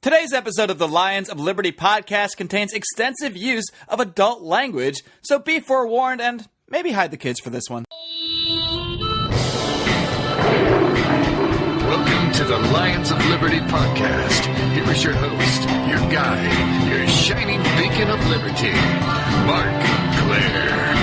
Today's episode of the Lions of Liberty podcast contains extensive use of adult language, so be forewarned and maybe hide the kids for this one. Welcome to the Lions of Liberty podcast. Here is your host, your guide, your shining beacon of liberty, Marc Clair.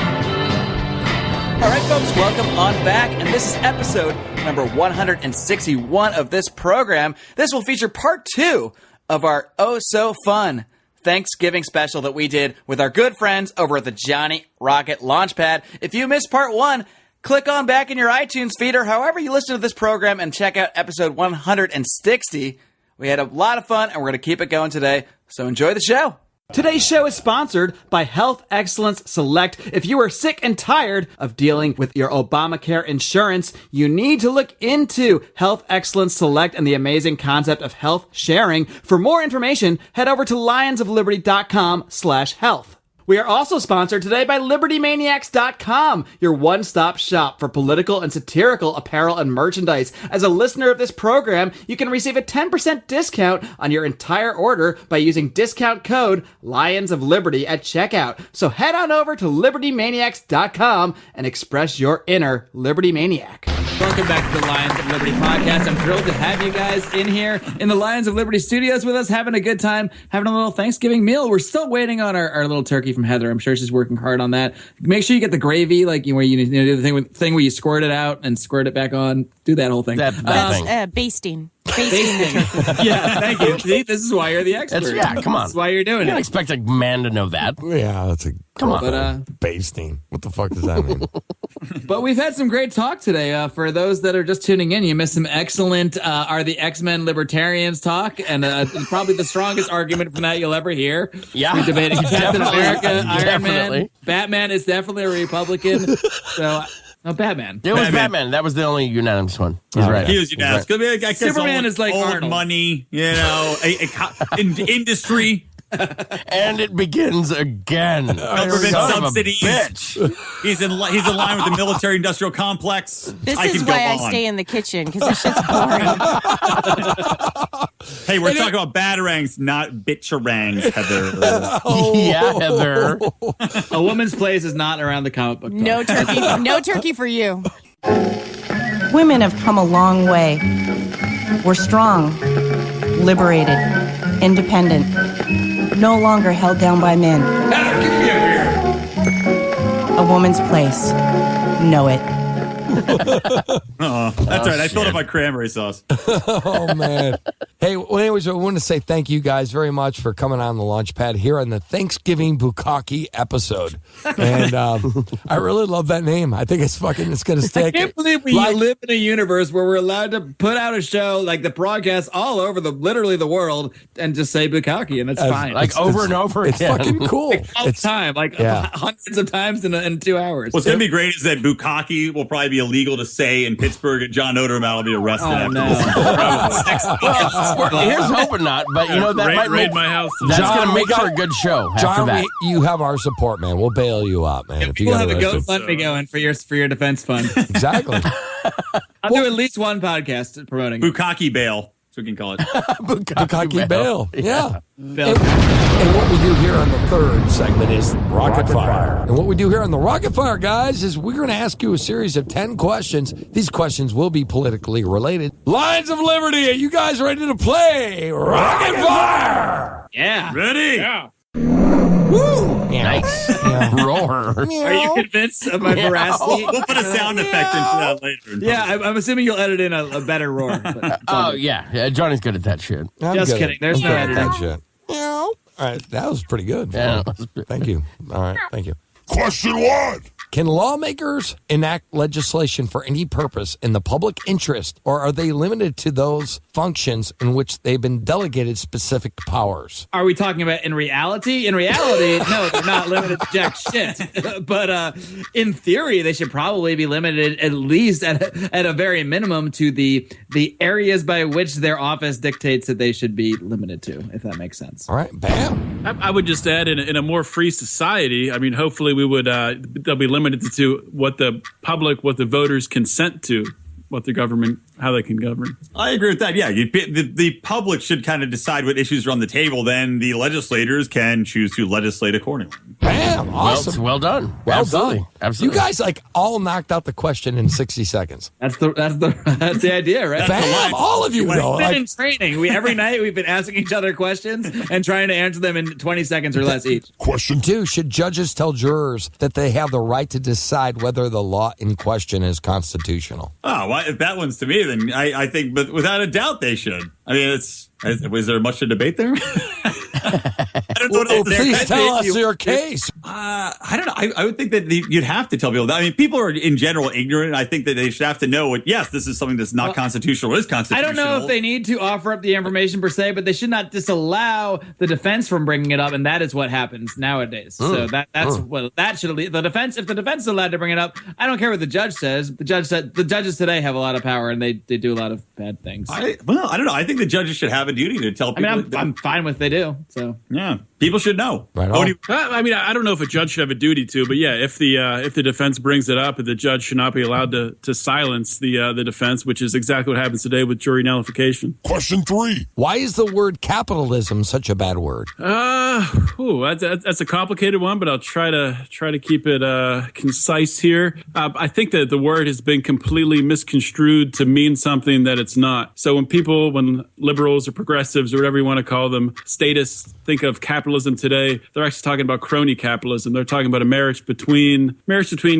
All right, folks, welcome on back, and this is episode number 161 of this program. This will feature part 2 of our oh-so-fun Thanksgiving special that we did with our good friends over at the Johnny Rocket Launchpad. If you missed part 1, click on back in your iTunes feed or however you listen to this program and check out episode 160. We had a lot of fun, and we're going to keep it going today, so enjoy the show. Today's show is sponsored by Health Excellence Select. If you are sick and tired of dealing with your Obamacare insurance, you need to look into Health Excellence Select and the amazing concept of health sharing. For more information, head over to lionsofliberty.com/health. We are also sponsored today by LibertyManiacs.com, your one-stop shop for political and satirical apparel and merchandise. As a listener of this program, you can receive a 10% discount on your entire order by using discount code Lions of Liberty at checkout. So head on over to LibertyManiacs.com and express your inner Liberty Maniac. Welcome back to the Lions of Liberty podcast. I'm thrilled to have you guys in here in the Lions of Liberty studios with us, having a good time, having a little Thanksgiving meal. We're still waiting on our little turkey from Heather. I'm sure she's working hard on that. Make sure you get the gravy, like where you do the thing where you squirt it out and squirt it back on. Do that whole thing. That's basting. Basting. Yeah, thank you. See, this is why you're the expert. Come on. That's why you're doing it. You don't expect a man to know that. Yeah, that's a come on. But, basting. What the fuck does that mean? But we've had some great talk today. For those that are just tuning in, you missed some excellent Are the X-Men Libertarians talk, and probably the strongest argument from that you'll ever hear. Yeah. We're debating Captain America, Iron Man. Definitely. Batman is definitely a Republican. So... No, Batman. It was Batman. That was the only unanimous one. He's right. He was unanimous. Right. Superman is like old Arnold. Money, industry. And it begins again. Government subsidies. Bitch. He's in line with the military-industrial complex. This is why I stay in the kitchen, because it's just boring. Hey, we're talking about batarangs, not bitcharangs, Heather. Yeah, Heather. A woman's place is not around the comic book. No turkey. No turkey for you. Women have come a long way. We're strong, liberated, independent, no longer held down by men. Heather, get me up here. A woman's place. Know it. That's right. I filled up my cranberry sauce. Oh, man. Hey, well, anyways, I want to say thank you guys very much for coming on the Launchpad here on the Thanksgiving Bukkake episode. And I really love that name. I think it's going to stick. I can't believe we live in a universe where we're allowed to put out a show like the broadcast all over literally the world and just say Bukkake, and it's fine. Like over and over again. It's fucking cool. All the time, hundreds of times in 2 hours. What's going to be great is that Bukkake will probably be illegal to say in Pittsburgh, and John Odermatt will be arrested after this. Here's hoping not, but you know that might raid make my house. That's going to make for a good show. John, after that. you have our support, man. We'll bail you out, man. If you We'll got have a arrested. GoFundMe going for your defense fund. Exactly. I'll do at least one podcast promoting it. Bukkake bail. That's what we can call it. Bukkake bail. Yeah. Bill. And what we do here on the third segment is Rocket Fire. And what we do here on the Rocket Fire, guys, is we're going to ask you a series of 10 questions. These questions will be politically related. Lions of Liberty, are you guys ready to play Rocket Fire? Yeah. Ready? Yeah. Woo! Nice. Roar. Are you convinced of my veracity? We'll put a sound effect into that later. Yeah, I'm assuming you'll edit in a better roar. But Yeah. Johnny's good at that shit. I'm Just good. kidding. There's no I'm good at editing. that shit. All right, that was pretty good. Yeah. Thank you. All right, thank you. Question 1. Can lawmakers enact legislation for any purpose in the public interest, or are they limited to those functions in which they've been delegated specific powers? Are we talking about in reality? In reality, no, they're not limited to jack shit. But in theory, they should probably be limited at least at a very minimum to the areas by which their office dictates that they should be limited to, if that makes sense. All right, bam. I would just add, in a more free society, I mean, hopefully we would they'll be limited to what the public, what the voters consent to. what the government, how they can govern. I agree with that. Yeah, the public should kind of decide what issues are on the table. Then the legislators can choose to legislate accordingly. Bam! Awesome. Well done. Well Absolutely. done. Absolutely. You guys all knocked out the question in 60 seconds. That's the idea, right? Bam! All of you know. We've been in training. Every night we've been asking each other questions and trying to answer them in 20 seconds or less each. Question 2, should judges tell jurors that they have the right to decide whether the law in question is constitutional? Oh, well, if that one's to me, then I think, but without a doubt, they should. I mean, was there much to debate there? I don't know what else to say. Please tell us your case. I don't know. I would think that you'd have to tell people that. I mean, people are in general ignorant. I think that they should have to know yes, this is something that's not constitutional. It is constitutional. I don't know if they need to offer up the information per se, but they should not disallow the defense from bringing it up, and that is what happens nowadays. So that's what that should lead. The defense, if the defense is allowed to bring it up, I don't care what the judge says. The judges today have a lot of power, and they do a lot of bad things. I don't know. I think the judges should have a duty to tell people. I mean, I'm fine with they do. So yeah, people should know. Right on. I mean, I don't know if a judge should have a duty to, but yeah, if the defense brings it up, the judge should not be allowed to silence the defense, which is exactly what happens today with jury nullification. Question 3: why is the word capitalism such a bad word? That's a complicated one, but I'll try to keep it concise here. I think that the word has been completely misconstrued to mean something that it's not. So when liberals or progressives or whatever you want to call them, statists think of capitalism today, they're actually talking about crony capitalism. They're talking about a marriage between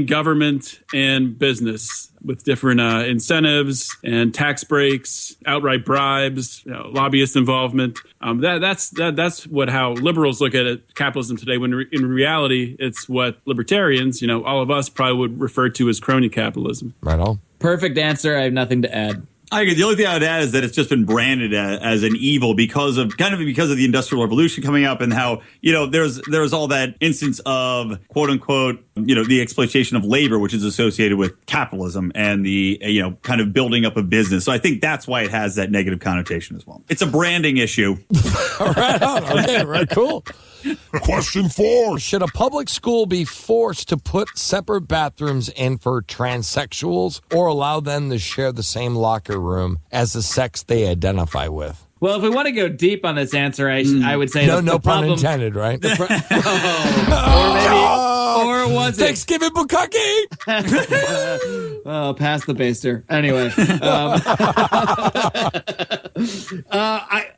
government and business, with different incentives and tax breaks, outright bribes, lobbyist involvement. That's how liberals look at it, capitalism today. When in reality, it's what libertarians, all of us probably would refer to as crony capitalism. Right on. Perfect answer. I have nothing to add. I agree. The only thing I would add is that it's just been branded as an evil because of the Industrial Revolution coming up, and how there's all that instance of quote unquote the exploitation of labor, which is associated with capitalism and the kind of building up of business. So I think that's why it has that negative connotation as well. It's a branding issue. Right on. Okay. Right. Cool. Question 4. Should a public school be forced to put separate bathrooms in for transsexuals or allow them to share the same locker room as the sex they identify with? Well, if we want to go deep on this answer, I would say no pun intended, right? Or was it Thanksgiving bukkake? Oh, pass the baster. Anyway,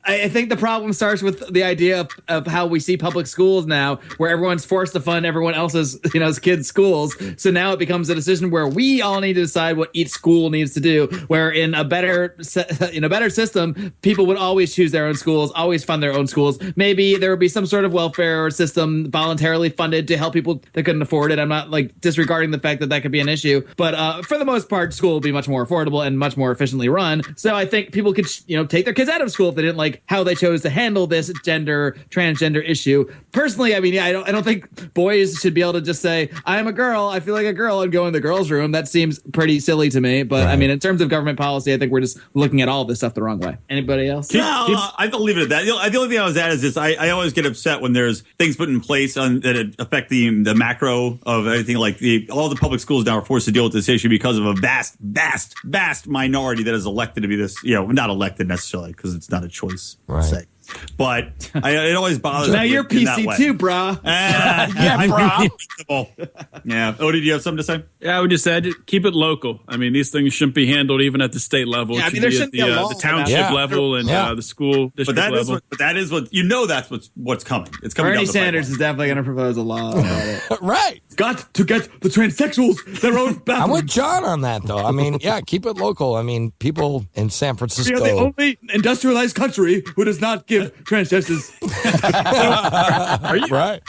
I think the problem starts with the idea of how we see public schools now, where everyone's forced to fund everyone else's kids' schools. So now it becomes a decision where we all need to decide what each school needs to do. Where in a better system, people would always choose their own schools, always fund their own schools. Maybe there would be some sort of welfare system voluntarily funded to help people that couldn't afford it. I'm not disregarding the fact that could be an issue, but for the most part, school will be much more affordable and much more efficiently run. So I think people could take their kids out of school if they didn't like how they chose to handle this transgender issue. Personally, I mean, I don't think boys should be able to just say, I'm a girl, I feel like a girl, and go in the girls' room. That seems pretty silly to me. But right. I mean, in terms of government policy, I think we're just looking at all of this stuff the wrong way. Anybody else? I don't leave it at that. The only thing I was at is this: I always get upset when there's things put in place that affect the macro of everything. Like all the public schools now are forced to deal with this issue because of a vast minority that is elected to be this. Not elected necessarily because it's not a choice. Right. But it always bothers me. Now you're PC too, brah. Yeah, brah. Yeah. Odie, do you have something to say? Yeah, I would just say keep it local. I mean, these things shouldn't be handled even at the state level. Yeah, it should be at the township level and the school district level. But that is that's what's coming. It's coming. Bernie down the Sanders is definitely going to propose a law about it. Right. Got to get the transsexuals their own bathroom. I'm with John on that, though. I mean, keep it local. I mean, people in San Francisco. We are the only industrialized country who does not give transgenders.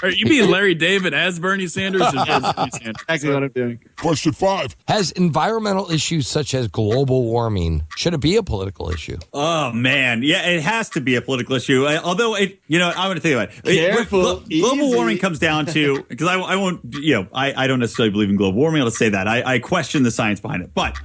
Are you being Larry David as Bernie Sanders? Exactly what I'm doing. Question 5. Has environmental issues such as global warming, should it be a political issue? Oh, man. Yeah, it has to be a political issue. Although, I'm going to think about it. Careful. Global warming comes down to, because I won't, I don't necessarily believe in global warming. Let's say that. I question the science behind it. But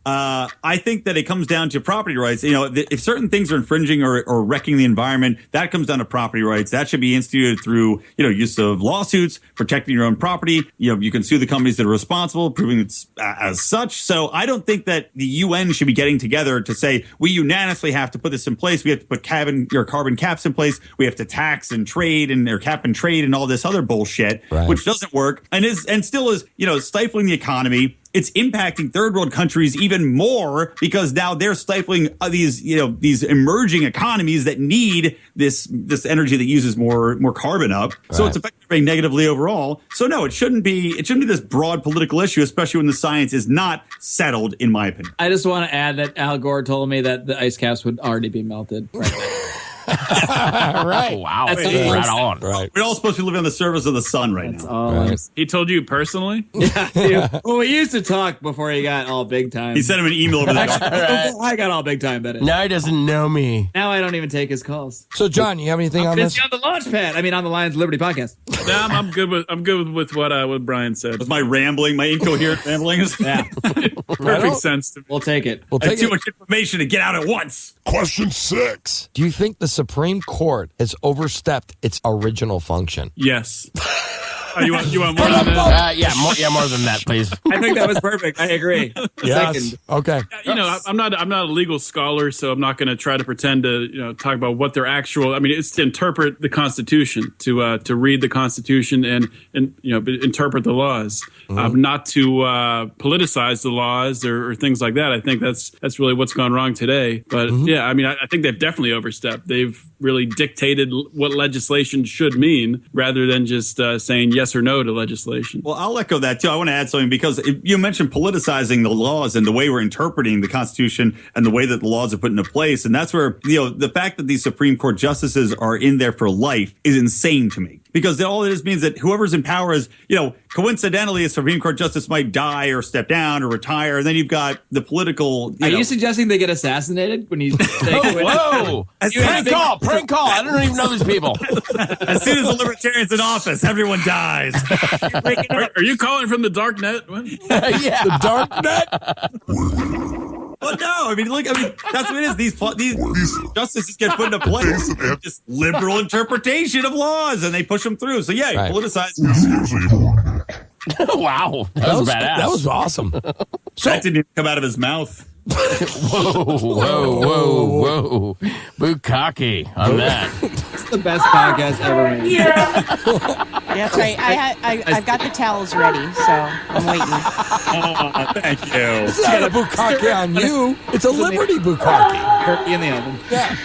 I think that it comes down to property rights. If certain things are infringing or wrecking the environment, that comes down to property rights. That should be instituted through, use of lawsuits, protecting your own property. You can sue the companies that are responsible, proving it's as such. So I don't think that the UN should be getting together to say we unanimously have to put this in place. We have to put carbon caps in place. We have to tax and trade or cap and trade and all this other bullshit, which doesn't work and still is, stifling the economy. It's impacting third world countries even more because now they're stifling these emerging economies that need this energy that uses more carbon up. So it's affecting very negatively overall. So no, it shouldn't be this broad political issue, especially when the science is not settled, in my opinion. I just want to add that Al Gore told me that the ice caps would already be melted right now. Right. Wow. That's right on. Right. We're all supposed to be living on the surface of the sun now. He told you personally? Yeah. Well, we used to talk before he got all big time. He sent him an email over there. I got all big time, but now he doesn't know me. Now I don't even take his calls. So, John, you have anything on this? On the launch pad. On the Lions Liberty podcast. No, I'm good with what Brian said. Was my incoherent ramblings? Yeah. Perfect sense to me. We'll take it. I have too much information to get out at once. Question 6. Do you think the Supreme Court has overstepped its original function? Yes. You want more than that? More than that, please. I think that was perfect. I agree. Yes. Second. Okay. I'm not a legal scholar, so I'm not going to try to pretend to talk about what their actual. It's to interpret the Constitution, to read the Constitution and interpret the laws, not to politicize the laws or things like that. I think that's really what's gone wrong today. But I think they've definitely overstepped. They've really dictated what legislation should mean rather than just saying yes or no to legislation. Well, I'll echo that too. I want to add something because you mentioned politicizing the laws and the way we're interpreting the Constitution and the way that the laws are put into place. And that's where, the fact that these Supreme Court justices are in there for life is insane to me. Because all it is means that whoever's in power is, coincidentally, a Supreme Court justice might die or step down or retire. And then you've got the political. Are you suggesting they get assassinated when you say whoa? Prank call. I don't even know these people. As soon as the Libertarians in office, everyone dies. Are you calling from the dark net? Yeah. The dark net? Well, no, that's what it is. These justices get put into place. Just liberal interpretation of laws, and they push them through. So, politicize. Wow. That was badass. That was awesome. So, that didn't even come out of his mouth. Whoa. Bukkake on that. It's the best podcast ever made. Yeah, that's right. I've got the towels ready, so I'm waiting. Oh, thank you. It's not a bukkake on you. It's a Liberty bukkake. Turkey in the oven. Yeah.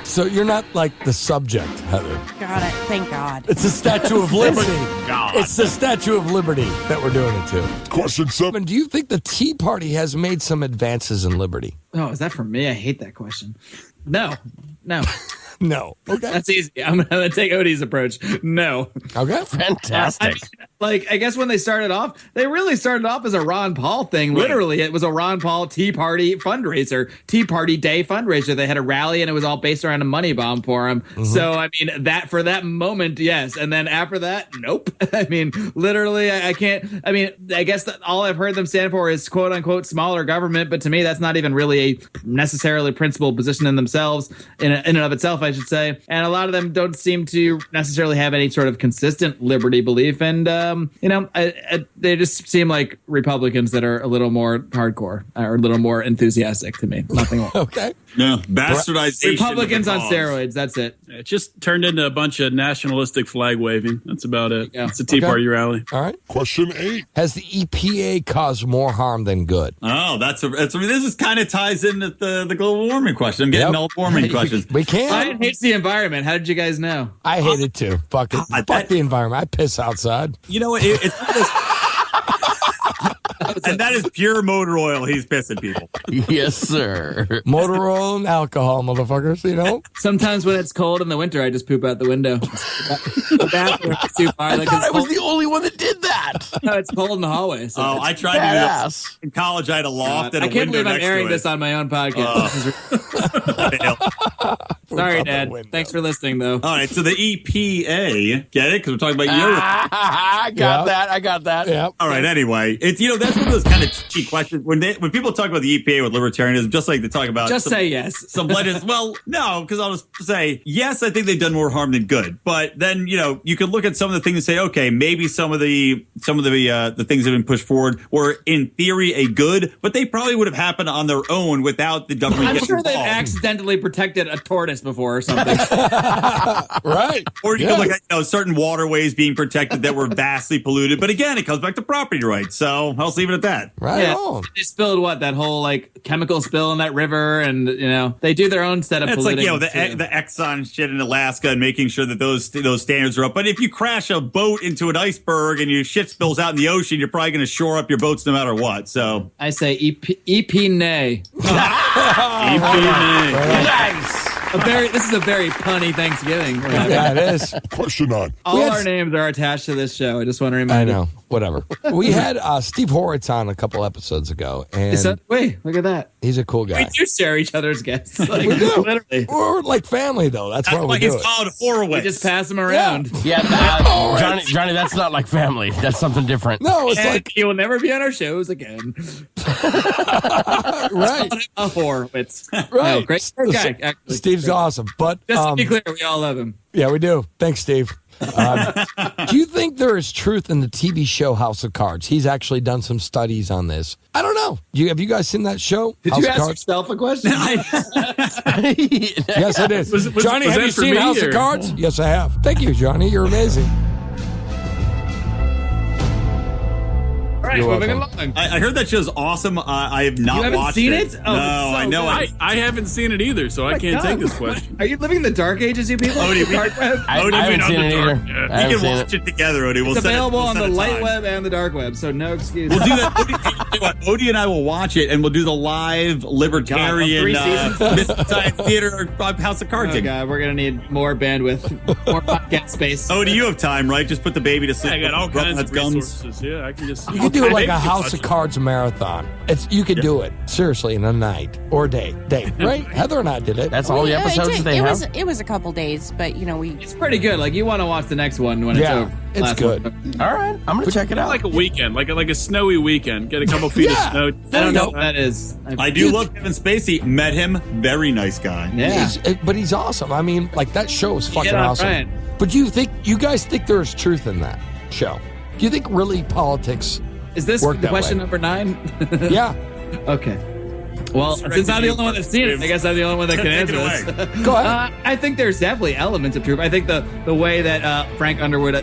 So you're not like the subject, Heather. God, thank God. It's the Statue of Liberty. God. It's the Statue of Liberty that we're doing it to. Question 7. Do you think the Tea Party has made some advances in liberty? Oh, is that for me? I hate that question. No. No. Okay. That's easy. I'm going to take Odie's approach. No. Okay. Fantastic. I guess when they started off, they really started off as a Ron Paul thing. Right. Literally, it was a Ron Paul Tea Party fundraiser, Tea Party Day fundraiser. They had a rally, and it was all based around a money bomb for him. Mm-hmm. So, that for that moment, yes. And then after that, nope. Literally, I can't. I guess that all I've heard them stand for is quote unquote smaller government. But to me, that's not even really a necessarily principled position in themselves, in and of itself, I should say. And a lot of them don't seem to necessarily have any sort of consistent liberty belief. And, they just seem like Republicans that are a little more hardcore or a little more enthusiastic to me. Nothing more. Okay. No, bastardization. Republicans on steroids. That's it. It just turned into a bunch of nationalistic flag waving. That's about it. Yeah. It's a Tea Party rally. All right. Question 8. Has the EPA caused more harm than good? Oh, this is kind of ties in with the global warming question. I'm getting all warming questions. We can't. Ryan hates the environment. How did you guys know? I hate it too. Fuck the environment. I piss outside. You know what? It's and that is pure motor oil. He's pissing people. Yes, sir. Motor oil and alcohol, motherfuckers, Sometimes when it's cold in the winter, I just poop out the window. The bathroom is too far. I thought I was the only one that did that. No, it's cold in the hallway. So I tried to do this. In college, I had a loft and a window next to it. I can't believe I'm airing this on my own podcast. Sorry, Dad. Thanks for listening, though. All right, so the EPA, get it? Because we're talking about your... I got that. Yep. All right, anyway. It's, that's one of those kind of cheeky questions. When people talk about the EPA with libertarianism, just like they talk about... Say yes. Some legends. Well, no, because I'll just say, yes, I think they've done more harm than good. But then, you could look at some of the things and say, okay, maybe some of the things that have been pushed forward were, in theory, a good, but they probably would have happened on their own without the government I'm getting sure involved. they've accidentally protected a tortoise before or something. Right. Or you could look at certain waterways being protected that were vastly polluted. But again, it comes back to property rights. So I'll leave it at that. Right on. They spilled that whole chemical spill in that river, and they do their own set of It's polluting. the Exxon shit in Alaska and making sure that those standards are up. But if you crash a boat into an iceberg and your shit spills out in the ocean, you're probably going to shore up your boats no matter what. So I say EP nay. Nice. This is a very punny Thanksgiving. Yeah, it is. Question on. All our names are attached to this show. I just want to remind you. I know. Whatever. We had Steve Horowitz on a couple episodes ago, and wait, look at that. he's a cool guy. We do share each other's guests. We do. Literally. We're like family, though. That's why we do he's it. called Horowitz. We just pass them around. Yeah, Johnny, that's not like family. That's something different. No, it's And like he will never be on our shows again. right. A Horowitz. Right. No, great guy. Actually. Steve's awesome, but Just to be clear, we all love him. yeah, we do. Thanks, Steve. Do you think there is truth in the TV show House of Cards? He's actually done some studies on this. I don't know. Have you guys seen that show? Did House you of ask Cards? yourself a question? Yes, I did. Johnny, was have that you for seen me, House or- of Cards? Yes, I have. Thank you, Johnny. You're amazing. All right, You're moving welcome. along. I heard that show's awesome. I have not You haven't watched seen it. it? Oh, No, it's so I know. good. I haven't seen it either, so I can't take this question. Are you living in the dark ages, you people? Odie, we- Dark web? I Odie, haven't we seen know it the either. dark- I We haven't can seen watch it together, Odie. It's available on the light time. web and the dark web, so no excuse. We'll do that. Odie and I will watch it, and we'll do the live libertarian 3 seasons? Mystery Science Theater House of Cards. Oh, God, we're going to need more bandwidth, more podcast space. Odie, you have time, right? Just put the baby to sleep. I got all Rub kinds its of gums. resources. Yeah, I can just. You could do like Maybe a you House watch of it. Cards marathon. You could do it seriously in a night or day, right? Heather and I did it. That's all the episodes they have. It was a couple days, but we. It's pretty good. Like, you want to watch the next one when Yeah, it's over. it's Last good. one. All right, I'm gonna check it out. Like a weekend, like a snowy weekend. Get a couple feet Yeah. of snow. I don't know what that is. I do love Kevin Spacey. Met him. Very nice guy. Yeah. But he's awesome. I mean, like that show is fucking Get on awesome. Brian. But you guys think there's truth in that show? Do you think really politics? Is this Work that question way. number 9? Yeah. Okay. Well, since I'm the only one that's seen it, I guess I'm the only one that can Take answer it this. Go ahead. I think there's definitely elements of truth. I think the way that Frank Underwood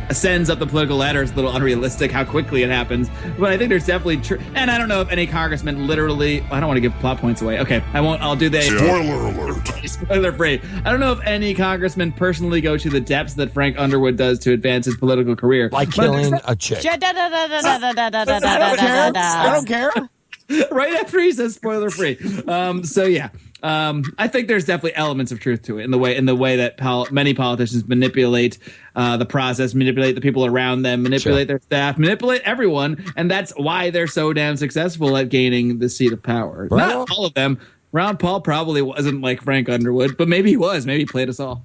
ascends up the political ladder is a little unrealistic. How quickly it happens, but I think there's definitely truth. And I don't know if any congressman literally. I don't want to give plot points away. Okay, I won't. I'll do the Spoiler alert. spoiler free. I don't know if any congressman personally go to the depths that Frank Underwood does to advance his political career. Like killing a chick. I don't care. Right after he says spoiler free. So yeah. I think there's definitely elements of truth to it in the way that many politicians manipulate the process, manipulate the people around them, manipulate their staff, manipulate everyone, and that's why they're so damn successful at gaining the seat of power. Well, Not all of them. Ron Paul probably wasn't like Frank Underwood, but maybe he was. Maybe he played us all.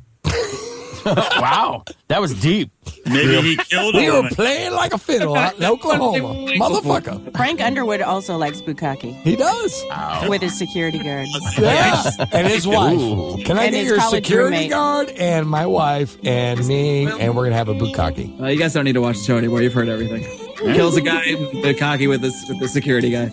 Wow, that was deep. Maybe he killed We were him. playing like a fiddle out in Oklahoma. Motherfucker. Frank Underwood also likes bukkake He does. with his security guard. Yeah. And his wife. Can I And get his your college security roommate. guard and my wife and me, and we're going to have a bukkake. You guys don't need to watch the show anymore. You've heard everything. Kills a guy, the cocky with the security guy.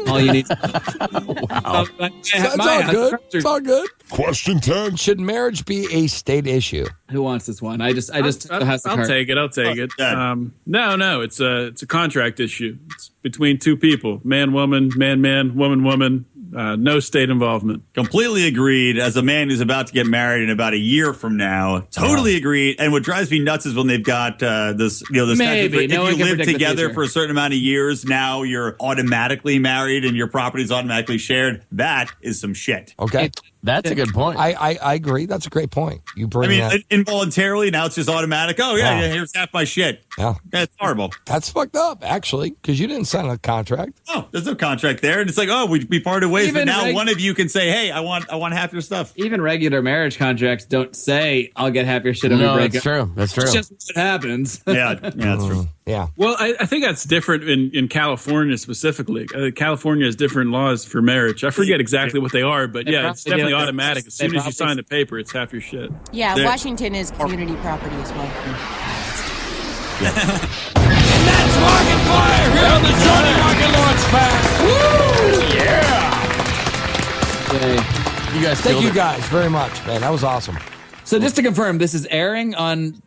All you need. Wow. It's all good. It's all good. Question 10. Should marriage be a state issue? Who wants this one? I just took the House of I'll Cards. take it. I'll take it. yeah. No. It's a contract issue. It's between two people: man, woman, man, woman. No state involvement. Completely agreed. As a man who's about to get married in about a year from now, totally agreed. And what drives me nuts is when they've got this Maybe. statute. No one If you can live predict the together future. for a certain amount of years, now you're automatically married and your property is automatically shared. That is some shit. Okay. That's a good point. I agree. That's a great point. You bring that. Involuntarily, now it's just automatic. Oh, yeah, here's half my shit. Yeah. That's horrible. That's fucked up, actually, because you didn't sign a contract. Oh, there's no contract there. And it's like, oh, we parted ways. Even but now one of you can say, hey, I want half your stuff. Even regular marriage contracts don't say, I'll get half your shit. No, that's true. That's true. It's just what happens. Yeah, that's true. Yeah. Well, I think that's different in California specifically. California has different laws for marriage. I forget exactly what they are, but yeah, it's definitely automatic. As soon as you sign the paper, it's half your shit. Yeah, Washington is community property as well. And that's Marc and Fire here on the Johnny Rocket Launch Pad. Woo! Yeah. You guys, thank you guys very much, man. That was awesome. So just to confirm, this is airing on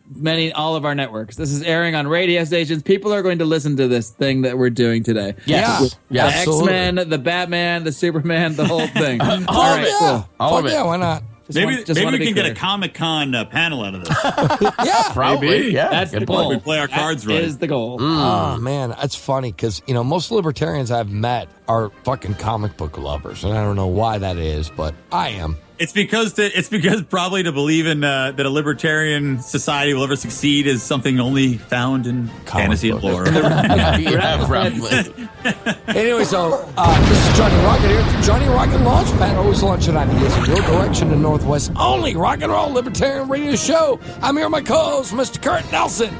all of our networks. This is airing on radio stations. People are going to listen to this thing that we're doing today. Yes. The X-Men, the Batman, the Superman, the whole thing. All right, cool. All of it. Yeah, why not? Maybe we can get a Comic-Con panel out of this. Yeah, probably. Yeah, that's the goal. We play our cards right. That is the goal. Oh man, that's funny because most libertarians I've met are fucking comic book lovers, and I don't know why that is, but I am. It's because probably to believe in that a libertarian society will ever succeed is something only found in fantasy and lore. Yeah, probably. Anyway, so this is Johnny Rocket here at the Johnny Rocket Launchpad, always launching ideas in your direction to Northwest only rock and roll libertarian radio show. I'm here with my co-host, Mr. Curt Nelson.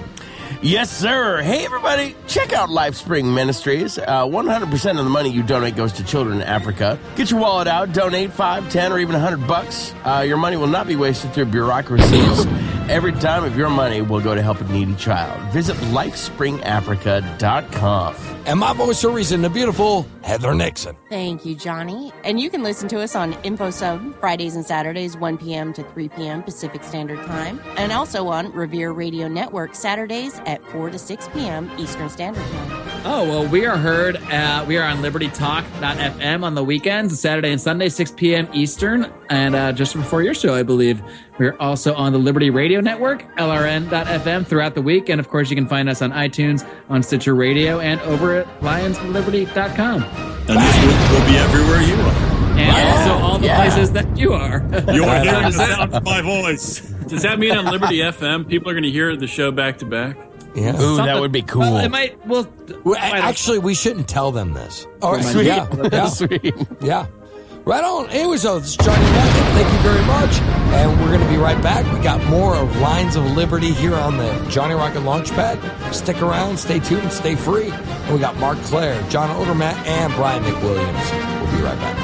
Yes, sir. Hey, everybody. Check out LifeSpring Ministries. 100% of the money you donate goes to children in Africa. Get your wallet out. Donate $5, $10, or even $100. Your money will not be wasted through bureaucracies. Every dime of your money will go to help a needy child. Visit lifespringafrica.com. And my voice of reason, the beautiful Heather Nixon. Thank you, Johnny. And you can listen to us on InfoSub Fridays and Saturdays, 1 p.m. to 3 p.m. Pacific Standard Time. And also on Revere Radio Network Saturdays at 4 to 6 p.m. Eastern Standard Time. Oh, well, we are heard. We are on LibertyTalk.fm on the weekends, Saturday and Sunday, 6 p.m. Eastern. And just before your show, I believe, we're also on the Liberty Radio Network, LRN.fm, throughout the week. And, of course, you can find us on iTunes, on Stitcher Radio, and over at lionsliberty.com. And this will be everywhere you are. And also all the places that you are. You're hearing the sound of my voice. Does that mean on Liberty FM, people are going to hear the show back to back? Yeah. Ooh, that would be cool. Well, it might. Well, actually, we shouldn't tell them this. Oh, sweet. Yeah. Sweet. Yeah. Right on. Anyway, so this is Johnny Rocket. Thank you very much. And we're going to be right back. We got more of Lines of Liberty here on the Johnny Rocket Launchpad. Stick around, stay tuned, stay free. And we got Marc Clair, John Odermatt, and Brian McWilliams. We'll be right back.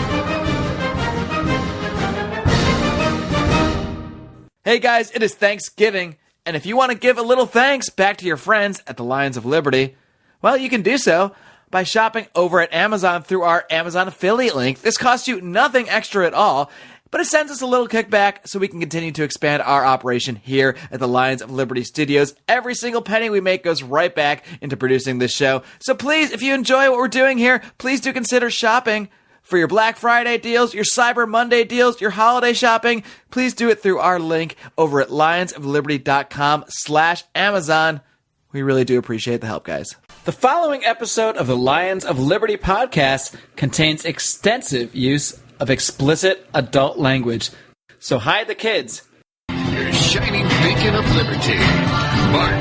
Hey guys, it is Thanksgiving. And if you want to give a little thanks back to your friends at the Lions of Liberty, well, you can do so by shopping over at Amazon through our Amazon affiliate link. This costs you nothing extra at all, but it sends us a little kickback so we can continue to expand our operation here at the Lions of Liberty Studios. Every single penny we make goes right back into producing this show. So please, if you enjoy what we're doing here, please do consider shopping for your Black Friday deals, your Cyber Monday deals, your holiday shopping. Please do it through our link over at lionsofliberty.com/Amazon. We really do appreciate the help, guys. The following episode of the Lions of Liberty podcast contains extensive use of explicit adult language. So hide the kids. Your shining beacon of liberty, Marc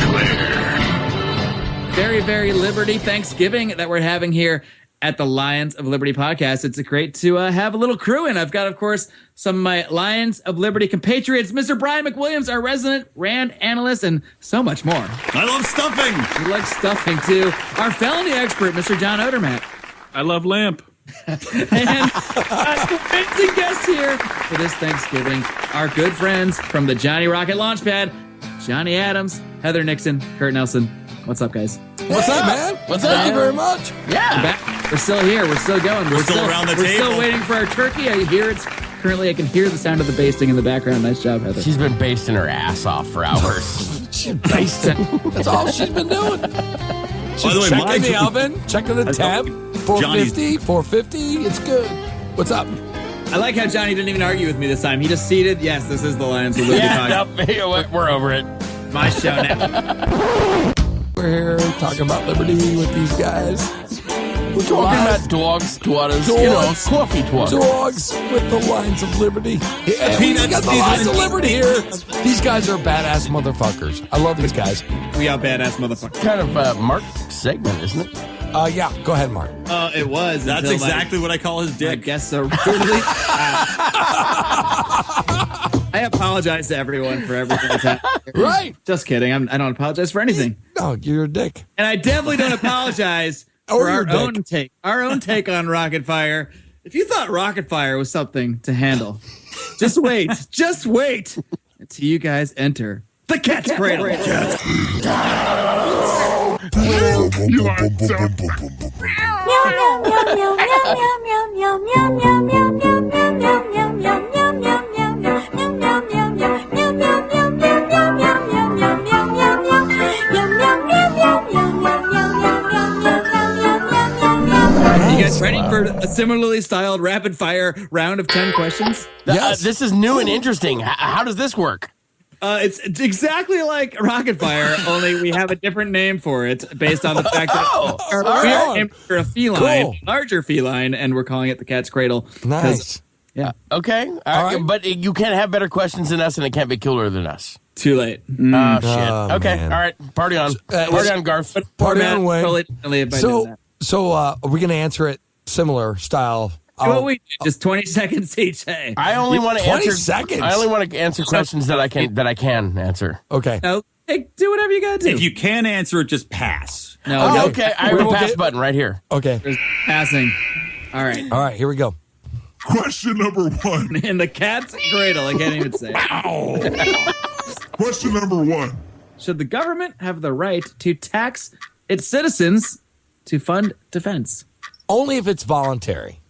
Clair. Very, very Liberty Thanksgiving that we're having here at the Lions of Liberty podcast. It's great to have a little crew in. I've got, of course, some of my Lions of Liberty compatriots, Mr. Brian McWilliams, our resident Rand analyst, and so much more. I love stuffing. He likes stuffing, too. Our felony expert, Mr. John Odermatt. I love lamp. And our convincing guest here for this Thanksgiving, our good friends from the Johnny Rocket Launchpad, Johnny Adams, Heather Nixon, Curt Nelson. What's up, guys? What's up, man? Thank you very much. Yeah. We're still here. We're still going. We're still around the table. We're still waiting for our turkey. I can hear the sound of the basting in the background. Nice job, Heather. She's been basting her ass off for hours. She's basting. That's all she's been doing. She's checking the oven, checking the temp. 450, 450. It's good. What's up? I like how Johnny didn't even argue with me this time. He just ceded. Yes, this is the Lions of Liberty podcast. We're over it. My show now. We're here talking about liberty with these guys. We're talking about dogs, twatters, coffee twatters. Dogs with the lines of liberty. Yeah, we got the lines of liberty here. These guys are badass motherfuckers. I love these guys. We are badass motherfuckers. Kind of Mark's segment, isn't it? Yeah, go ahead, Mark. It was. That's exactly what I call his dick. I guess so. I apologize to everyone for everything that's happened. Right. Just kidding. I don't apologize for anything. No, you're a dick. And I definitely don't apologize for our own take. Our own take on Rocket Fire. If you thought Rocket Fire was something to handle, just wait. Just wait until you guys enter the Cat's Cradle. You are so... You guys ready for a similarly styled rapid fire round of 10 questions? Yes. This is new and interesting. How does this work? It's exactly like Rocket Fire, only we have a different name for it based on the fact that we are named for a feline, larger feline, and we're calling it the Cat's Cradle. Nice. Yeah. Okay. All right. But you can't have better questions than us, and it can't be cooler than us. Too late. Oh, shit. Okay. Man. All right. Party on. Party on, Garth. Party on, Wayne. Totally So are we going to answer it similar style? What we just 20 seconds each. Hey. I only want to 20 answer seconds. I only want to answer questions that I can answer. Okay. No, hey, do whatever you got to do. If you can answer it, just pass. No. Okay. I have a pass button right here. Okay. There's passing. All right. All right. Here we go. Question number 1. In the Cat's Cradle. I can't even say it. Question number 1. Should the government have the right to tax its citizens to fund defense? Only if it's voluntary.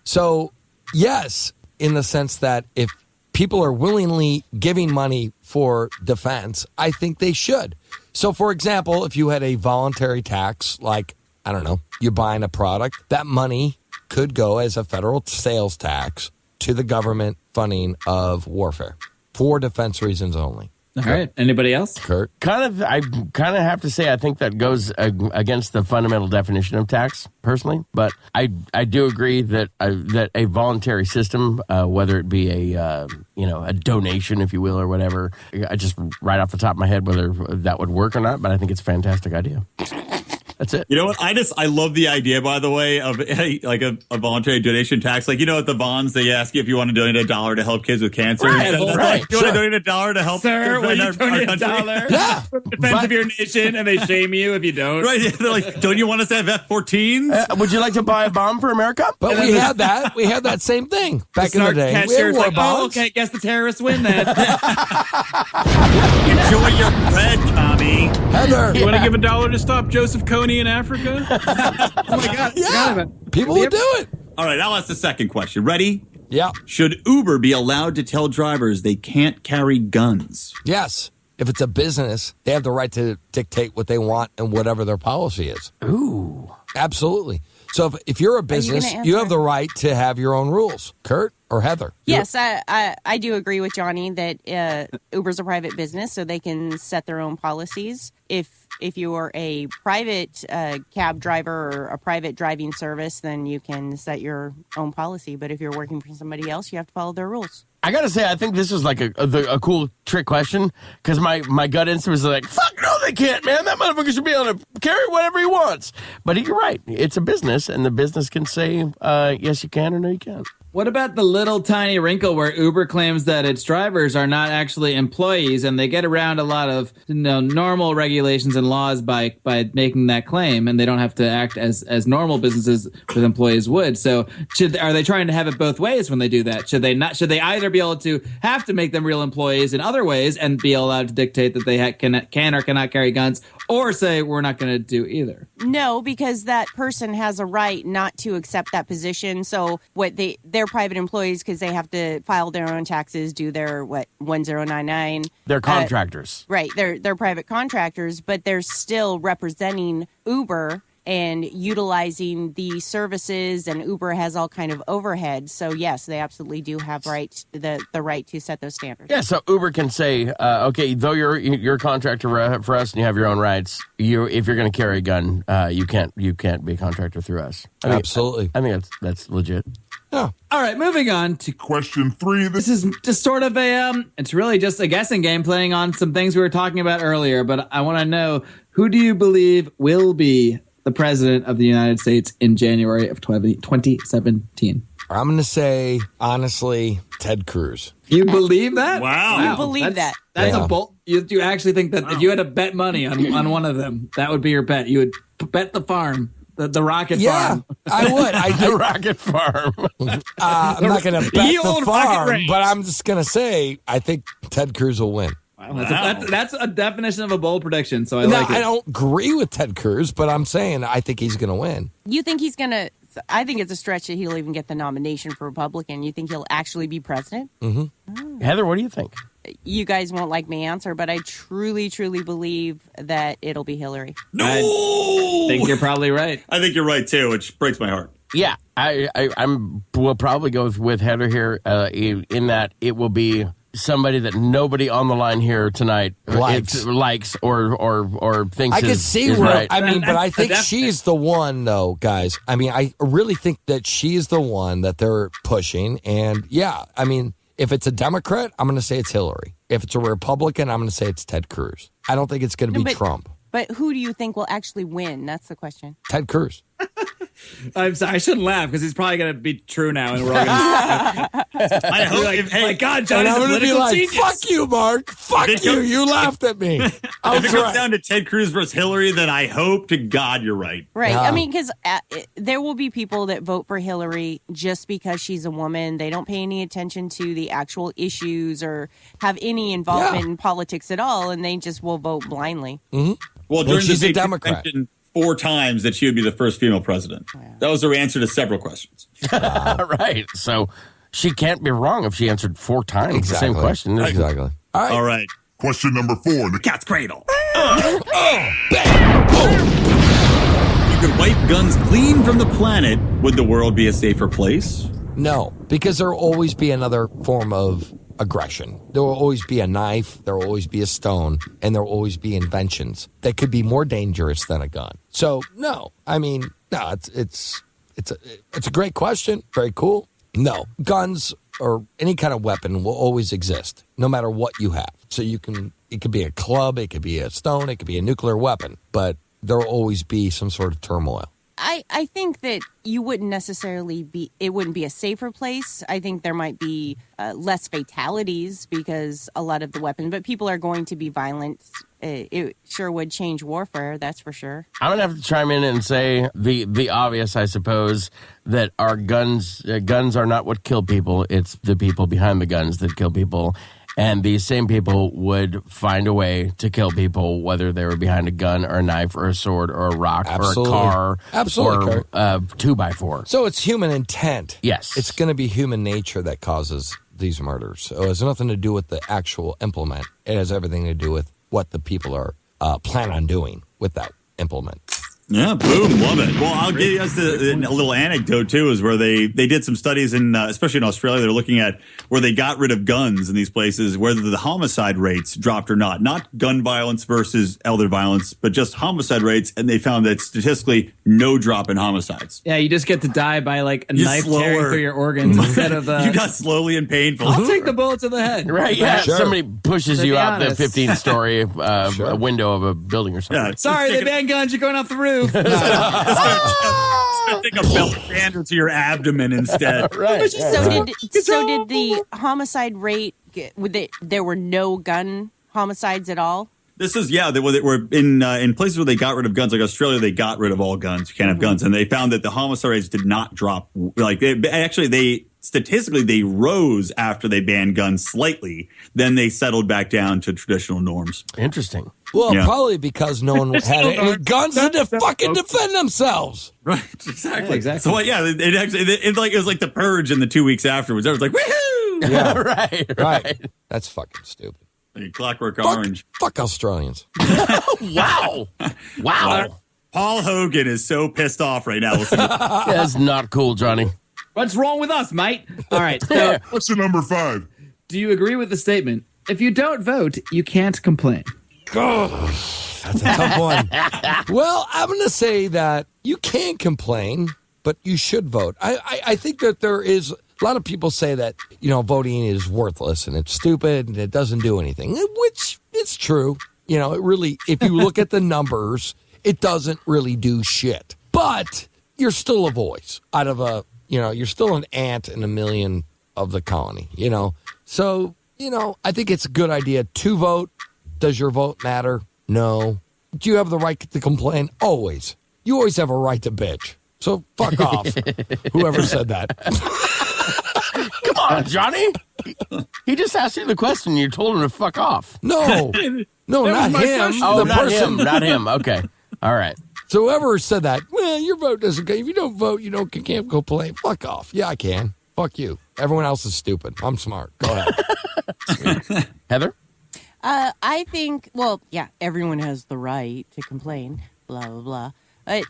So, yes, in the sense that if people are willingly giving money for defense, I think they should. So, for example, if you had a voluntary tax, like, I don't know, you're buying a product, that money could go as a federal sales tax to the government funding of warfare for defense reasons only. All right. Anybody else? Curt? I kind of have to say I think that goes against the fundamental definition of tax, personally. But I do agree that a voluntary system, whether it be a donation, if you will, or whatever, I just right off the top of my head whether that would work or not. But I think it's a fantastic idea. That's it. You know what? I love the idea, by the way, of like a voluntary donation tax. Like, at the bonds, they ask you if you want to donate $1 to help kids with cancer. Right. You want to donate $1 to help Sir, will you our donate country? $1? Yeah. For the defense of your nation, and they shame you if you don't. Right. They're like, don't you want us to have F-14s? Would you like to buy a bomb for America? But we had that. We had that same thing back in the day. We had Cashier's war like, bonds. okay, guess the terrorists win then. Enjoy your bread, Tommy. Heather. You want to give $1 to stop Joseph Kony in Africa? Oh my God. Yeah. People would do it. All right, I'll ask the second question. Ready? Yeah. Should Uber be allowed to tell drivers they can't carry guns? Yes. If it's a business, they have the right to dictate what they want and whatever their policy is. Ooh. Absolutely. So if you're a business, you have the right to have your own rules. Curt or Heather? Yes, I do agree with Johnny that Uber's a private business, so they can set their own policies. If you are a private cab driver or a private driving service, then you can set your own policy. But if you're working for somebody else, you have to follow their rules. I gotta say, I think this is like a cool trick question because my gut instinct was like, fuck no, they can't, man. That motherfucker should be able to carry whatever he wants. But you're right. It's a business, and the business can say, yes, you can, or no, you can't. What about the little tiny wrinkle where Uber claims that its drivers are not actually employees, and they get around a lot of normal regulations and laws by making that claim, and they don't have to act as normal businesses with employees would? So are they trying to have it both ways when they do that? Should they either be able to have to make them real employees in other ways and be allowed to dictate that they can or cannot carry guns, or say we're not going to do either? No, because that person has a right not to accept that position. So they're private employees because they have to file their own taxes, do their 1099. They're contractors. Right. They're private contractors, but they're still representing Uber and utilizing the services, and Uber has all kind of overhead. So yes, they absolutely do have the right to set those standards. Yeah, so Uber can say, okay, though you're a contractor for us and you have your own rights, if you're going to carry a gun, you can't be a contractor through us. Absolutely. I think that's legit. Yeah. All right, moving on to Question 3. This is just sort of it's really just a guessing game playing on some things we were talking about earlier, but I want to know, who do you believe will be the president of the United States in January of 2017? I'm going to say, honestly, Ted Cruz. You believe that? Wow. You believe that? That's a bold. You actually think that if you had to bet money on one of them, that would be your bet? You would bet the farm. The rocket farm. I would. The rocket farm. I'm not going to bet the farm, but I'm just going to say I think Ted Cruz will win. Wow. That's a definition of a bold prediction, so I like it. I don't agree with Ted Cruz, but I'm saying I think he's going to win. You think he's going to... I think it's a stretch that he'll even get the nomination for Republican. You think he'll actually be president? Mm-hmm. Oh. Heather, what do you think? You guys won't like my answer, but I truly, truly believe that it'll be Hillary. No! I think you're probably right. I think you're right, too, which breaks my heart. Yeah, we'll probably go with Heather here in that it will be somebody that nobody on the line here tonight likes or thinks I could see where, right. I mean, but I think she's the one, though, guys. I mean, I really think that she's the one that they're pushing. And, yeah, I mean, if it's a Democrat, I'm going to say it's Hillary. If it's a Republican, I'm going to say it's Ted Cruz. I don't think it's going to be Trump. But who do you think will actually win? That's the question. Ted Cruz. I'm sorry, I shouldn't laugh because he's probably going to be true now, and we're all going to. I hope. My God, Johnny's I'm going to be like, genius. "Fuck you, Mark! Fuck you! You laughed at me." If it comes down to Ted Cruz versus Hillary, then I hope to God you're right. Right. Yeah. I mean, because there will be people that vote for Hillary just because she's a woman. They don't pay any attention to the actual issues or have any involvement in politics at all, and they just will vote blindly. Mm-hmm. Well, during she's the a Democrat. 4 times that she would be the first female president. Wow. That was her answer to several questions. Right. So she can't be wrong if she answered 4 times the same question. Exactly. All right. Question number 4. The cat's cradle. You could wipe guns clean from the planet. Would the world be a safer place? No, because there will always be another form of aggression. There will always be a knife, there will always be a stone, and there will always be inventions that could be more dangerous than a gun. So, no. I mean, no, it's a great question. Very cool. No. Guns or any kind of weapon will always exist, no matter what you have. So it could be a club, it could be a stone, it could be a nuclear weapon, but there will always be some sort of turmoil. I think that you wouldn't necessarily it wouldn't be a safer place. I think there might be less fatalities because a lot of the weapons, but people are going to be violent. It sure would change warfare, that's for sure. I'm going to have to chime in and say the obvious, I suppose, that our guns are not what kill people. It's the people behind the guns that kill people. And these same people would find a way to kill people, whether they were behind a gun or a knife or a sword or a rock or a car or a 2x4. So it's human intent. Yes. It's going to be human nature that causes these murders. So it has nothing to do with the actual implement. It has everything to do with what the people are plan on doing with that implement. Yeah, boom, love it. Well, I'll give you guys a little anecdote, too, is where they did some studies, especially in Australia, they're looking at where they got rid of guns in these places, whether the homicide rates dropped or not. Not gun violence versus elder violence, but just homicide rates, and they found that statistically no drop in homicides. Yeah, you just get to die by like a knife tearing through your organs instead of... you got slowly and painful. I'll take the bullet to the head. Right, yeah. Sure. Somebody pushes you out the 15-story window of a building or something. Yeah, sorry, they banned guns. You're going off the roof. Stick a belt sander to your abdomen instead. Right. So did the homicide rate? There were no gun homicides at all. This is they were in places where they got rid of guns, like Australia. They got rid of all guns. You can't have guns, and they found that the homicide rates did not drop. Like they statistically they rose after they banned guns slightly. Then they settled back down to traditional norms. Interesting. Well, probably because no one had any guns to fucking defend themselves. Right, exactly. So, it was like the Purge in the 2 weeks afterwards. Everyone's like, woohoo! Yeah, right. That's fucking stupid. Like Clockwork Orange. Fuck Australians. Wow. Paul Hogan is so pissed off right now. That's not cool, Johnny. What's wrong with us, mate? All right. So, Question number 5. do you agree with the statement? If you don't vote, you can't complain. That's a tough one. Well, I'm going to say that you can complain, but you should vote. I think that there is a lot of people say that, voting is worthless and it's stupid and it doesn't do anything, which is true. It really, if you look at the numbers, it doesn't really do shit. But you're still a voice out of you're still an ant in a million of the colony, So, I think it's a good idea to vote. Does your vote matter? No. Do you have the right to complain? Always. You always have a right to bitch. So fuck off. Whoever said that. Come on, Johnny. He just asked you the question. You told him to fuck off. No, not him. Oh, not him. Okay. All right. So whoever said that, well, your vote doesn't count. If you don't vote, you can't complain. Fuck off. Yeah, I can. Fuck you. Everyone else is stupid. I'm smart. Go ahead. Heather? I think, everyone has the right to complain, blah, blah, blah. But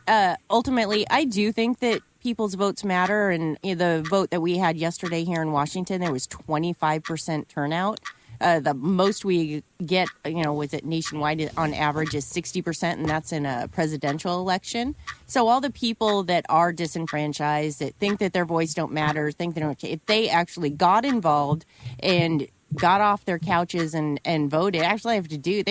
ultimately, I do think that people's votes matter. And the vote that we had yesterday here in Washington, there was 25% turnout. The most we get, was it nationwide on average is 60%, and that's in a presidential election. So all the people that are disenfranchised, that think that their voice don't matter, think they don't, if they actually got involved and got off their couches and voted, all they have to do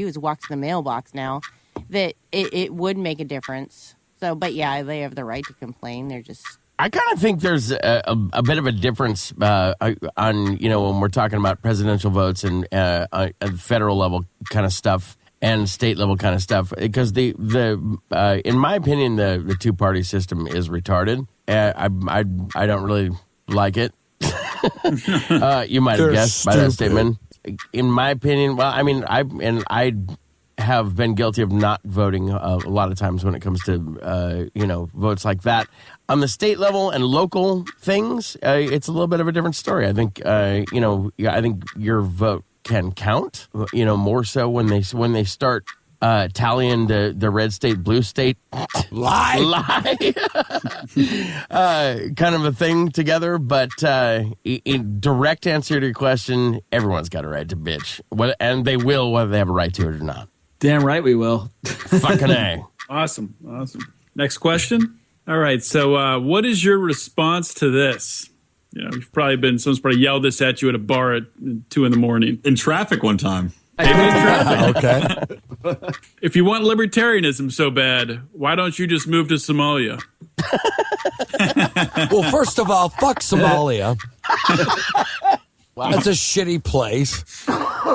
is walk to the mailbox now, that it would make a difference. So, but yeah, they have the right to complain. They're just... I kind of think there's a bit of a difference on, when we're talking about presidential votes and at federal level kind of stuff and state level kind of stuff, because in my opinion, the two-party system is retarded. I don't really like it. You might have guessed by that statement. In my opinion, I have been guilty of not voting a lot of times when it comes to votes like that. On the state level and local things, it's a little bit of a different story. I think I think your vote can count. More so when they start tallying the red state, blue state lie kind of a thing together. But in direct answer to your question, everyone's got a right to bitch, and they will whether they have a right to it or not. Damn right we will. Fucking A. Awesome. Next question. All right. So what is your response to this? Someone's probably yelled this at you at a bar at 2 a.m. In traffic one time. Okay. If you want libertarianism so bad, why don't you just move to Somalia? Well, first of all, fuck Somalia. Wow. That's a shitty place.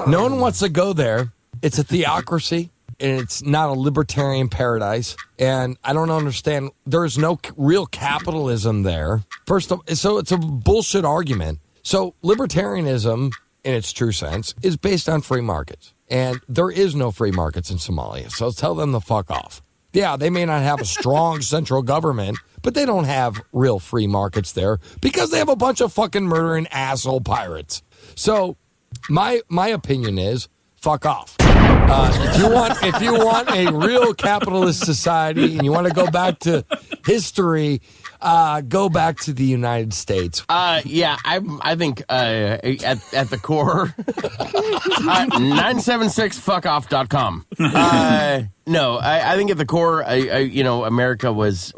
No one wants to go there. It's a theocracy, and it's not a libertarian paradise. And I don't understand. There's no real capitalism there. So it's a bullshit argument. So libertarianism, in its true sense, is based on free markets. And there is no free markets in Somalia. So tell them to fuck off. Yeah, they may not have a strong central government, but they don't have real free markets there because they have a bunch of fucking murdering asshole pirates. So my opinion is, fuck off. If you want a real capitalist society and you want to go back to history, go back to the United States. I think at the core, 976fuckoff.com. No, I think at the core, America was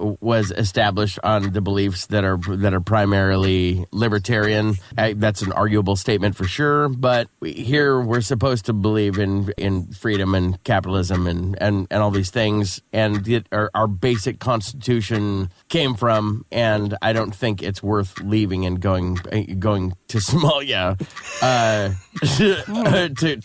established on the beliefs that are primarily libertarian. That's an arguable statement for sure, but here we're supposed to believe in freedom and capitalism and all these things, and our basic constitution came from. And I don't think it's worth leaving and going to Somalia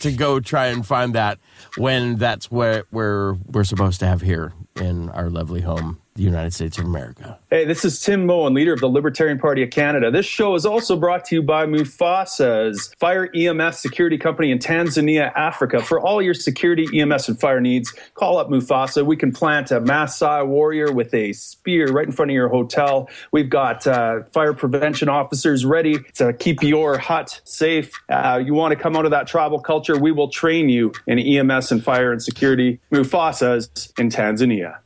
to go try and find that when that's what we're supposed to have here in our lovely home, the the United States of America. Hey, this is Tim Moen, leader of the Libertarian Party of Canada. This show is also brought to you by Mufasa's Fire EMS Security Company in Tanzania, Africa. For all your security, EMS, and fire needs, call up Mufasa. We can plant a Maasai warrior with a spear right in front of your hotel. We've got fire prevention officers ready to keep your hut safe. You want to come out of that tribal culture, we will train you in EMS and fire and security. Mufasa's in Tanzania.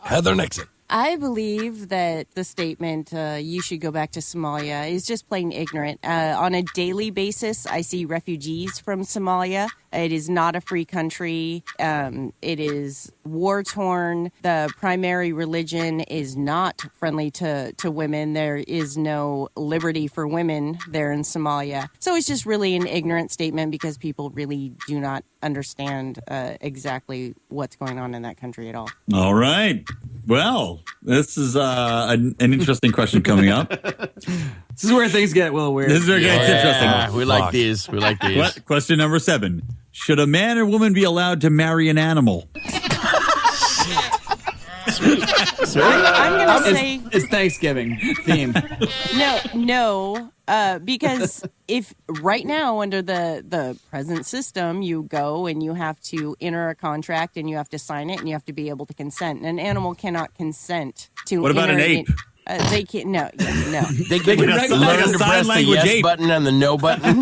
Heather Nixon. I believe that the statement, you should go back to Somalia, is just plain ignorant. On a daily basis, I see refugees from Somalia. It is not a free country. It is war-torn. The primary religion is not friendly to women. There is no liberty for women there in Somalia. So it's just really an ignorant statement because people really do not understand exactly what's going on in that country at all. All right. Well, this is an interesting question coming up. This is where things get a little weird. This is where it gets interesting. We like these. We like these. Question number 7. Should a man or woman be allowed to marry an animal? I'm going to say... It's Thanksgiving theme. No, because if right now under the present system, you go and you have to enter a contract and you have to sign it and you have to be able to consent. And an animal cannot consent to. What about an ape? They can't. No. They can learn to press the yes button and the no button.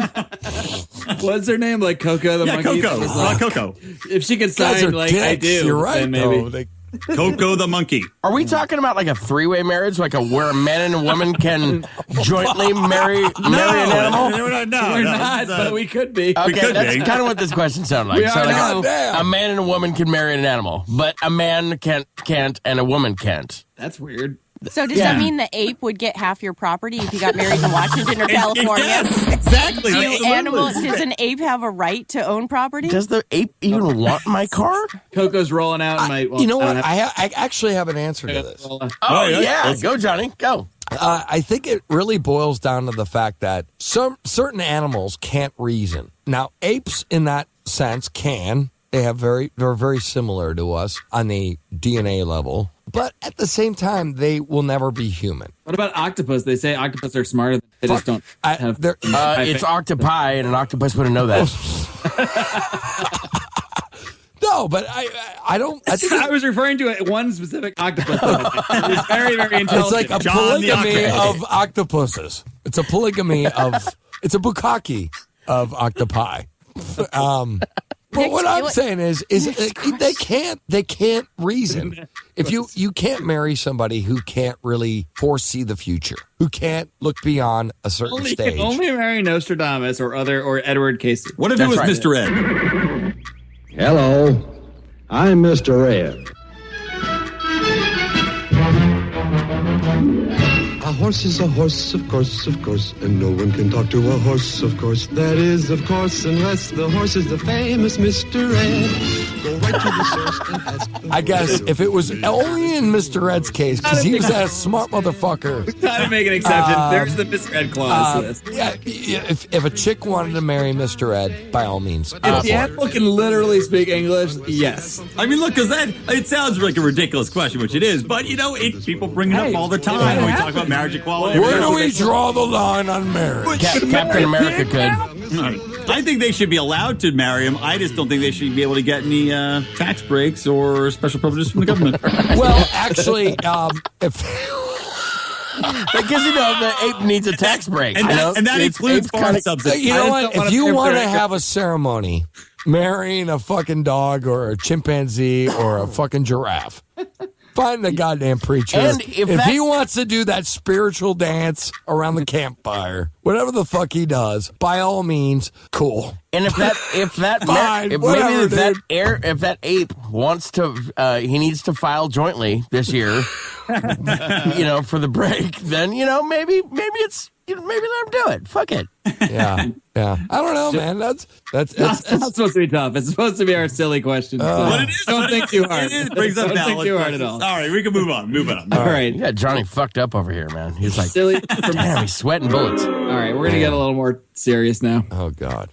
What's her name? Like Coco the monkey? Coco. If she could sign like dicks. I do, You're right, then maybe. Coco the monkey. Are we talking about like a three-way marriage, like where a man and a woman can jointly marry an animal? No, We're not, but we could be. Okay, that's kind of what this question sounded like. We are now. A man and a woman can marry an animal, but a man can't and a woman can't. That's weird. So does that mean the ape would get half your property if you got married in Washington or California? Yes, exactly. Does an ape have a right to own property? Does the ape even want my car? Coco's rolling out. You know what? I actually have an answer to this. Oh, yeah. Go, Johnny. Go. I think it really boils down to the fact that certain animals can't reason. Now, apes in that sense can. They're very similar to us on the DNA level. But at the same time, they will never be human. What about octopus? They say octopus are smarter. They just don't have... It's octopi, and an octopus wouldn't know that. No, but I don't... I was referring to one specific octopus. It's very, very intelligent. It's like a polygamy of octopuses. It's a polygamy of... It's a bukkake of octopi. But what I'm saying is they can't reason. If you can't marry somebody who can't really foresee the future, who can't look beyond a certain stage. Only marry Nostradamus or Edward Casey. What if it was Mr. Ed? Hello, I'm Mr. Ed. A horse is a horse, of course, and no one can talk to a horse, of course. That is, of course, unless the horse is the famous Mr. Ed. Go right to the source and ask the I guess if it was only in Mr. Ed's case, because he was that smart motherfucker. Got to make an exception. There's the Mr. Ed clause to this. Yeah, if a chick wanted to marry Mr. Ed, by all means. If the animal can literally speak English, yes. I mean, look, because it sounds like a ridiculous question, which it is, but, people bring it up all the time when we talk about marriage equality. Where do we draw the line on marriage? Captain America could. I think they should be allowed to marry him. I just don't think they should be able to get any tax breaks or special privileges from the government. Well, actually, because the ape needs a tax break, and that includes foreign subsidies. You know what? If you want to have a ceremony marrying a fucking dog or a chimpanzee or a fucking giraffe, find the goddamn preacher. And if he wants to do that spiritual dance around the campfire, whatever the fuck he does, by all means, cool. And if that ape wants to, he needs to file jointly this year, for the break. Then maybe it's. Maybe let him do it. Fuck it. Yeah. I don't know, man. That's not supposed to be tough. It's supposed to be our silly question. But it is. Don't think too hard. It brings up Don't think too hard at all. All right, we can move on. All right. Yeah, Johnny fucked up over here, man. He's like, silly. Damn, he's sweating bullets. All right, we're gonna get a little more serious now. Oh God.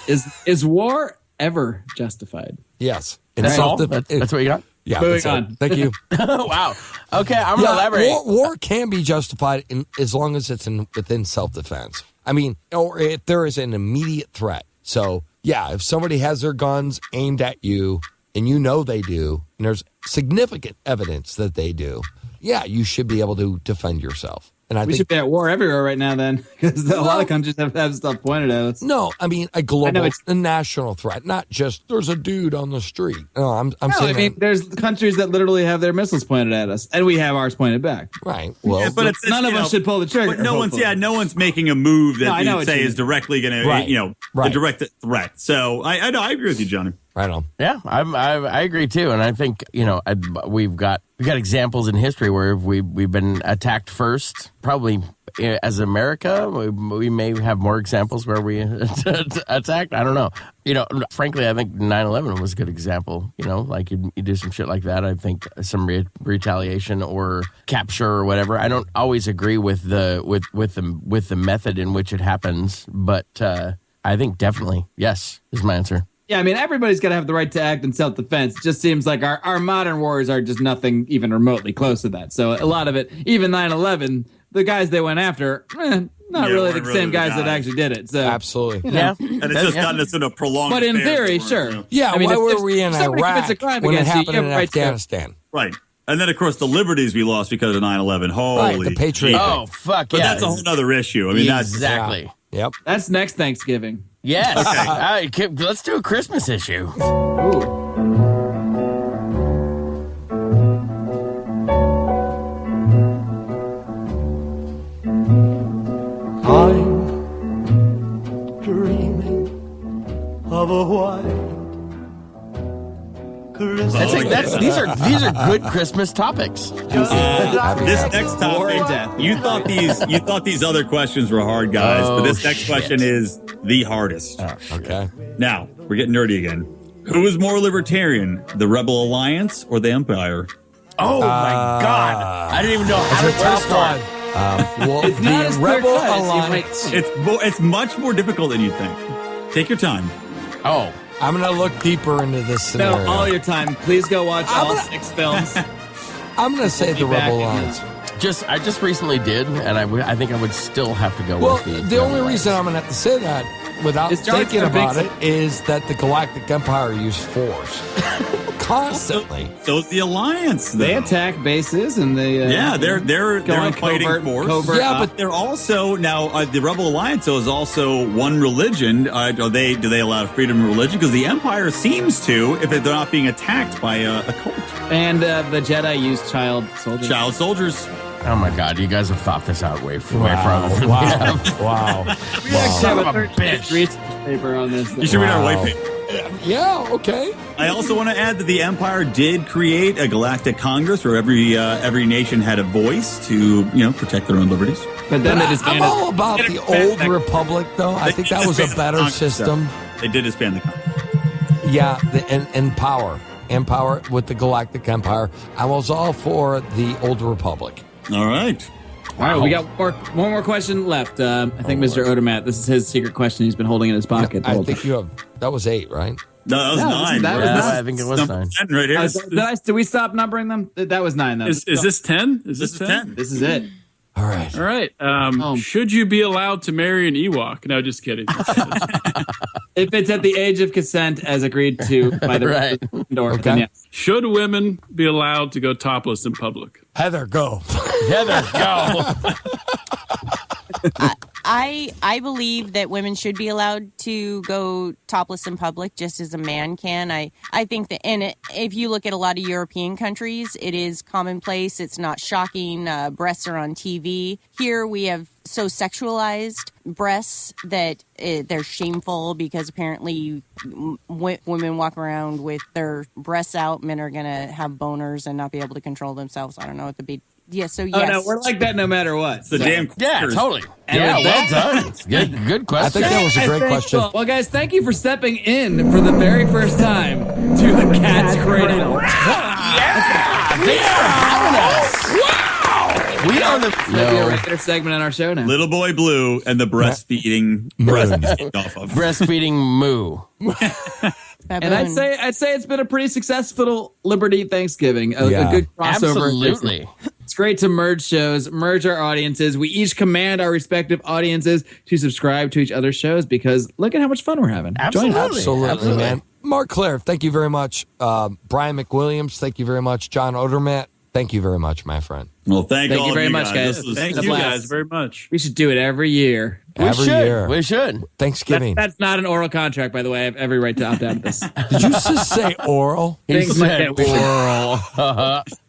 Is war ever justified? Yes. That's what you got? Yeah. Moving on. Thank you. Wow. Okay, I'm going to elaborate. War can be justified as long as it's within self-defense. I mean, or if there is an immediate threat. So, yeah, if somebody has their guns aimed at you and you know they do, and there's significant evidence that they do, yeah, you should be able to defend yourself. And we should be at war everywhere right now then, because a lot of countries have stuff pointed at us. No, I mean a global, a national threat, not just there's a dude on the street. No, I'm saying. I mean, there's countries that literally have their missiles pointed at us, and we have ours pointed back. Right. Well, but none of us should pull the trigger. But no one's making a move that you'd say is directly going to, a direct threat. So I agree with you, Johnny. Right on. Yeah, I agree too, and I think we've got examples in history where we've been attacked first. Probably as America, we may have more examples where we attacked. I don't know. Frankly, I think 9/11 was a good example. Like you do some shit like that. I think some retaliation or capture or whatever. I don't always agree with the method in which it happens, but I think definitely yes is my answer. Yeah, I mean, everybody's got to have the right to act in self-defense. It just seems like our modern wars are just nothing even remotely close to that. So a lot of it, even 9/11, the guys they went after, not really the same guys that actually did it. So absolutely. Yeah. And it's just gotten us in a prolonged But in theory, sure. Yeah, I mean, why were we in Iraq when it happened in Afghanistan? Right. And then, of course, the liberties we lost because of 9/11. Holy the Patriot. Oh, fuck, But that's a whole other issue. I mean, exactly. Yep. That's next Thanksgiving. Yes. Okay. Let's do a Christmas issue. Ooh. I'm dreaming of a white Christmas. These are good Christmas topics. This next topic, you thought these other questions were hard, guys, but this next question is the hardest. Oh, okay. Now we're getting nerdy again. Who is more libertarian, the Rebel Alliance or the Empire? Oh my God! I didn't even know how to start. Well, it's not as Rebel clear cut Alliance. It's much more difficult than you think. Take your time. Oh. I'm going to look deeper into this scenario. No, all your time. Please go watch all 6 films. I'm going to say the Rebel Alliance. I just recently did, and I think I would still have to go with the only reason I'm going to have to say that without thinking about it is that the Galactic Empire used force constantly. So is the Alliance. They attack bases and they they're fighting force. But they're also now the Rebel Alliance is also one religion. Do they allow freedom of religion? Because the Empire seems to, if they're not being attacked by a cult. And the Jedi use child soldiers. Child soldiers. Oh my God! You guys have thought this out way further than we have. Wow! We actually have a bitch research paper on this. You should read our white paper. Yeah, okay. I also want to add that the Empire did create a Galactic Congress where every nation had a voice to protect their own liberties. But then I'm all about the old Republic, though. I think that was a better system. They did disband the Congress. Yeah, and power with the Galactic Empire. I was all for the old Republic. All right. All right, we got one more question left. I think Mr. Odermatt, this is his secret question he's been holding in his pocket. I think you have. That was 8, right? No, that was 9. I think it was 9. 10 right here. Did we stop numbering them? That was 9. Is this 10? This is 10. This is it. All right. Should you be allowed to marry an Ewok? No, just kidding. If it's at the age of consent as agreed to by the right. then yes. Should women be allowed to go topless in public? Heather, go. Heather, go. I believe that women should be allowed to go topless in public just as a man can. I think that, and if you look at a lot of European countries, it is commonplace. It's not shocking. Breasts are on TV. Here we have so sexualized breasts that they're shameful because apparently women walk around with their breasts out. Men are going to have boners and not be able to control themselves. I don't know what the big... Yeah, so yes. Oh, no, we're like that no matter what. The damn yeah, totally. Yeah, well done. Good question. I think that was a great question. Well, guys, thank you for stepping in for the very first time to the Cat's Cradle. Yeah! Thanks for having us. Wow! We are the Be a regular segment on our show now. Little Boy Blue and the breastfeeding off of. breastfeeding moo. And I'd say it's been a pretty successful Liberty Thanksgiving. A good crossover. Absolutely. It's great to merge shows, merge our audiences. We each command our respective audiences to subscribe to each other's shows because look at how much fun we're having. Absolutely, man. Marc Clair, thank you very much. Brian McWilliams, thank you very much. John Odermatt, thank you very much, my friend. Well, thank you very much, guys. Thank you guys very much. We should do it every year. We should. Thanksgiving. That's not an oral contract, by the way. I have every right to opt out of this. Did you just say oral? He said oral.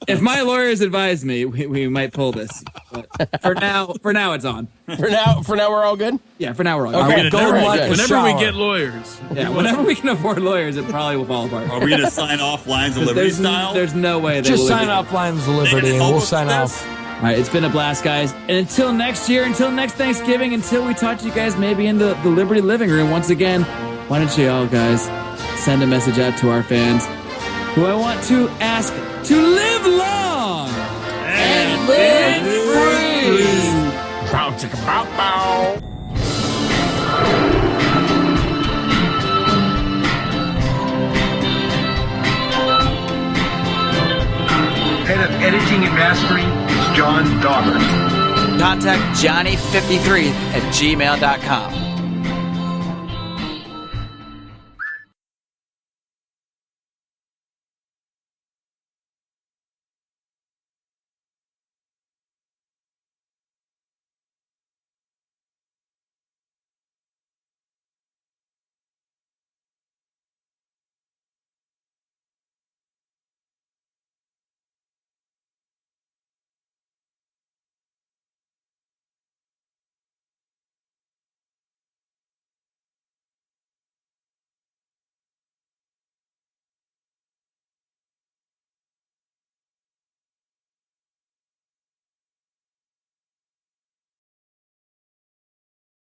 If my lawyers advise me, we might pull this. But for now, it's on. For now, we're all good? Yeah, for now, we're all good. Okay, whenever we get lawyers. Yeah, whenever we can afford lawyers, it probably will fall apart. Are we going to sign off Lines of Liberty style? There's no way they Just will sign off Lines of Liberty and we'll sign off. All right, it's been a blast, guys. And until next year, until next Thanksgiving, until we talk to you guys maybe in the Liberty living room once again, why don't you all guys send a message out to our fans who I want to ask to live long and live free. Bow, chicka, bow, bow. Head of editing and mastering is John Daubert. Contact Johnny53 at gmail.com.